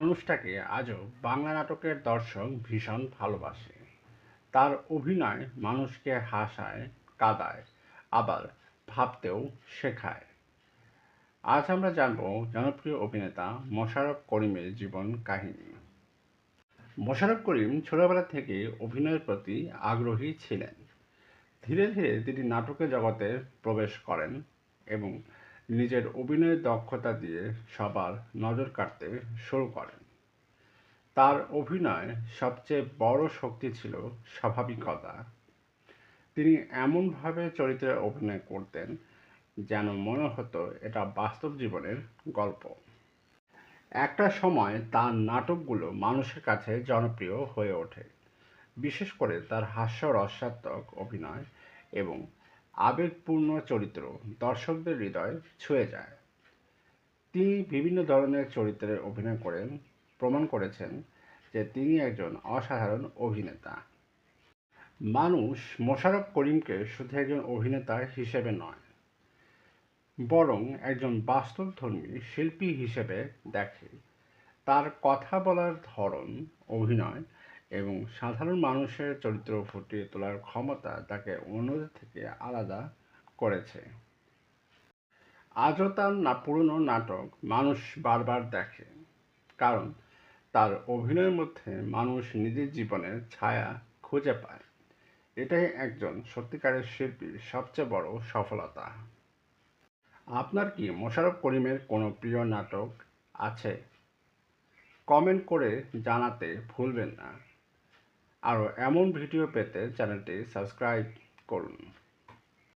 মানুষটাকে আজও বাংলা নাটকের দর্শক ভীষণ ভালোবাসে। তার অভিনয় মানুষকে হাসায়, কাঁদায়, আবার ভাবতেও শেখায়। আজ আমরা জানব জনপ্রিয় অভিনেতা মোশাররফ করিমের জীবন কাহিনী। মোশাররফ করিম ছোটবেলা থেকে অভিনয়ের প্রতি আগ্রহী ছিলেন। ধীরে ধীরে তিনি নাটকের জগতে প্রবেশ করেন এবং নিজের অভিনয়ের দক্ষতা দিয়ে সবার নজর কাড়তে শুরু করেন। তার অভিনয়ের সবচেয়ে বড় শক্তি ছিল স্বাভাবিকতা। তিনি এমনভাবে চরিত্রে অভিনয় করতেন যেন মনে হতো এটা বাস্তব জীবনের গল্প। একটা সময় তার নাটকগুলো মানুষের কাছে জনপ্রিয় হয়ে ওঠে, বিশেষ করে তার হাস্যরসাত্মক অভিনয় এবং আবেগপূর্ণ চরিত্র দর্শকদের হৃদয় ছুঁয়ে যায়। তিনি বিভিন্ন ধরনের চরিত্রে অভিনয় করেন, প্রমাণ করেছেন যে তিনি একজন অসাধারণ অভিনেতা। মানুষ মোশাররফ করিমকে শুধু একজন অভিনেতা হিসেবে নয়, বরং একজন বাস্তবধর্মী শিল্পী হিসেবে দেখে। তার কথা বলার ধরন, অভিনয় এবং সাধারণ মানুষের চরিত্র ফুটিয়ে তোলার ক্ষমতা তাকে অন্যদের থেকে আলাদা করেছে। আজও তার পুরনো নাটক মানুষ বারবার দেখে, কারণ তার অভিনয়ের মধ্যে মানুষ নিজের জীবনের ছায়া খুঁজে পায়। এটাই একজন সত্যিকারের শিল্পীর সবচেয়ে বড় সফলতা। আপনার কি মোশাররফ করিমের কোনো প্রিয় নাটক আছে? কমেন্ট করে জানাতে ভুলবেন না। আরও এমন ভিডিও পেতে চ্যানেলটি সাবস্ক্রাইব করুন।